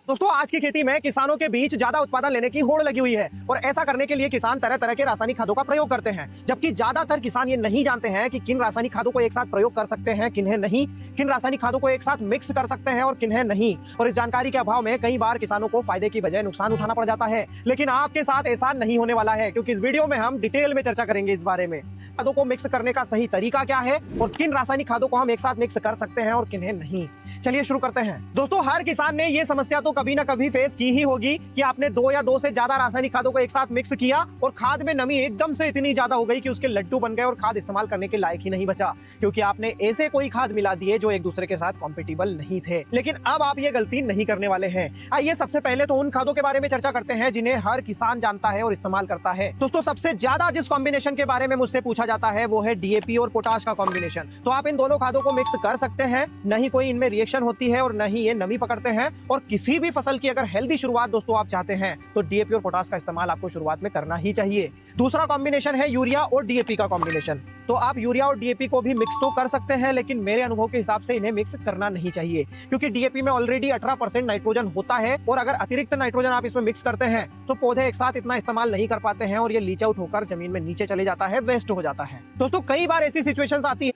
दोस्तों आज की खेती में किसानों के बीच ज्यादा उत्पादन लेने की होड़ लगी हुई है और ऐसा करने के लिए किसान तरह तरह के रासायनिक खादों का प्रयोग करते हैं, जबकि ज्यादातर किसान ये नहीं जानते हैं कि किन रासायनिक खादों को एक साथ प्रयोग कर सकते हैं, किन्हें नहीं, किन रासायनिक खादों को एक साथ मिक्स कर सकते हैं और किन्हें नहीं। और इस जानकारी के अभाव में कई बार किसानों को फायदे की बजाय नुकसान उठाना पड़ जाता है। लेकिन आपके साथ ऐसा नहीं होने वाला है, क्योंकि इस वीडियो में हम डिटेल में चर्चा करेंगे इस बारे में। खादों को मिक्स करने का सही तरीका क्या है और किन रासायनिक खादों को हम एक साथ मिक्स कर सकते हैं और किन्हें नहीं। चलिए शुरू करते हैं। दोस्तों हर किसान ने ये समस्या तो कभी ना कभी फेस की ही होगी कि आपने दो या दो से ज्यादा रासायनिक खादों को एक साथ मिक्स किया और खाद में नमी एकदम से इतनी ज्यादा हो गई कि उसके लड्डू बन गए और खाद इस्तेमाल करने के लायक ही नहीं बचा, क्योंकि आपने ऐसे कोई खाद मिला दिए जो एक दूसरे के साथ कॉम्पिटिबल नहीं थे। लेकिन अब आप ये गलती नहीं करने वाले हैं। आइए सबसे पहले तो उन खादों के बारे में चर्चा करते हैं जिन्हें हर किसान जानता है और इस्तेमाल करता है। दोस्तों सबसे ज्यादा जिस कॉम्बिनेशन के बारे में मुझसे पूछा जाता है वो है डीएपी और पोटाश का कॉम्बिनेशन। तो आप इन दोनों खादों को मिक्स कर सकते हैं, नहीं कोई इनमें रिएक्शन होती है और नहीं ये नमी पकड़ते हैं। और किसी भी फसल की अगर हेल्दी शुरुआत दोस्तों आप चाहते हैं तो डीएपी और पोटाश का इस्तेमाल आपको शुरुआत में करना ही चाहिए। दूसरा कॉम्बिनेशन है यूरिया और डीएपी का कॉम्बिनेशन। तो आप यूरिया और डीएपी को भी मिक्स तो कर सकते हैं, लेकिन मेरे अनुभव के हिसाब से इन्हें मिक्स करना नहीं चाहिए, क्योंकि डीएपी में ऑलरेडी 18% नाइट्रोजन होता है और अगर अतिरिक्त नाइट्रोजन आप इसमें मिक्स करते हैं तो पौधे एक साथ इतना इस्तेमाल नहीं कर पाते हैं और ये लीच आउट होकर जमीन में नीचे चले जाता है, वेस्ट हो जाता है। दोस्तों कई बार ऐसी सिचुएशंस आती है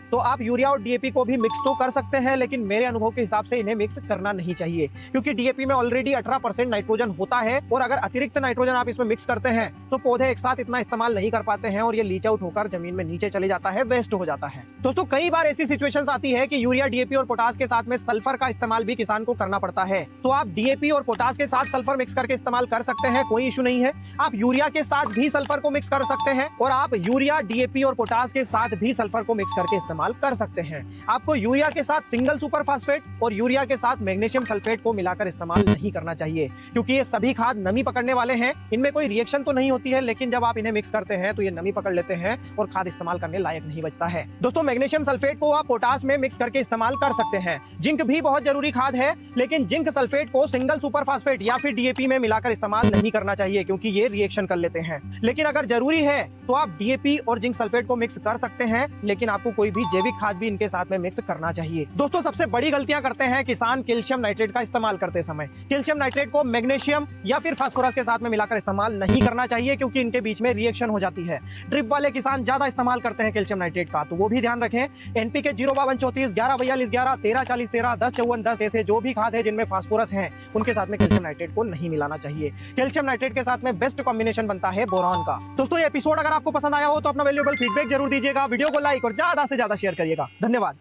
तो आप यूरिया और डीएपी को भी मिक्स तो कर सकते हैं, लेकिन मेरे अनुभव के हिसाब से इन्हें मिक्स करना नहीं चाहिए, क्योंकि डीएपी में ऑलरेडी 18% नाइट्रोजन होता है और अगर अतिरिक्त नाइट्रोजन आप इसमें मिक्स करते हैं तो पौधे एक साथ इतना इस्तेमाल नहीं कर पाते हैं और ये लीच आउट होकर जमीन में नीचे चले जाता है, वेस्ट हो जाता है। दोस्तों कई बार ऐसी सिचुएशंस आती है कि यूरिया डीएपी और पोटाश के साथ में सल्फर का इस्तेमाल भी किसान को करना पड़ता है। तो आप डीएपी और पोटाश के साथ सल्फर मिक्स करके इस्तेमाल कर सकते हैं, कोई इशू नहीं है। आप यूरिया के साथ भी सल्फर को मिक्स कर सकते हैं और आप यूरिया डीएपी और पोटाश के साथ भी सल्फर को मिक्स करके इस्तेमाल कर सकते हैं। आपको यूरिया के साथ सिंगल सुपर फास्फेट और यूरिया के साथ मैग्नीशियम सल्फेट को मिलाकर इस्तेमाल नहीं करना चाहिए, क्योंकि ये सभी खाद नमी पकड़ने वाले हैं। इनमें कोई रिएक्शन तो नहीं होती है, लेकिन जब आप इन्हें मिक्स करते हैं तो ये नमी पकड़ लेते हैं और खाद इस्तेमाल करने लायक नहीं बचता है। दोस्तों मैग्नीशियम सल्फेट को आप पोटाश में मिक्स करके इस्तेमाल कर सकते हैं। जिंक भी बहुत जरूरी खाद है, लेकिन जिंक सल्फेट को सिंगल सुपर फास्फेट या फिर डीएपी में मिलाकर इस्तेमाल नहीं करना चाहिए, क्योंकि ये रिएक्शन कर लेते हैं। लेकिन अगर जरूरी है तो आप डीएपी और जिंक सल्फेट को मिक्स कर सकते हैं, लेकिन आपको कोई भी जैविक खाद भी इनके साथ में मिक्स करना चाहिए। दोस्तों सबसे बड़ी गलतियां करते हैं किसान कैल्शियम नाइट्रेट का इस्तेमाल करते समय। कैल्शियम नाइट्रेट को मैग्नीशियम या फिर फास्फोरस के साथ में मिलाकर इस्तेमाल नहीं करना चाहिए, क्योंकि इनके बीच में रिएक्शन हो जाती है। ड्रिप वाले किसान ज्यादा इस्तेमाल करते हैं कैल्शियम नाइट्रेट का, तो वो भी ध्यान रखें। एनपीके 05234, 1142, 11, 1340, 13, 1054, 10 ऐसे जो भी खाद है जिनमें फास्फोरस है उनके साथ में कैल्शियम नाइट्रेट को नहीं मिलाना चाहिए। कैल्शियम नाइट्रेट के साथ में बेस्ट कॉम्बिनेशन बनता है बोरॉन का। दोस्तों ये एपिसोड अगर आपको पसंद आया हो तो अपना वैल्यूएबल फीडबैक जरूर दीजिएगा, वीडियो को लाइक और ज्यादा से ज्यादा शेयर करिएगा। धन्यवाद।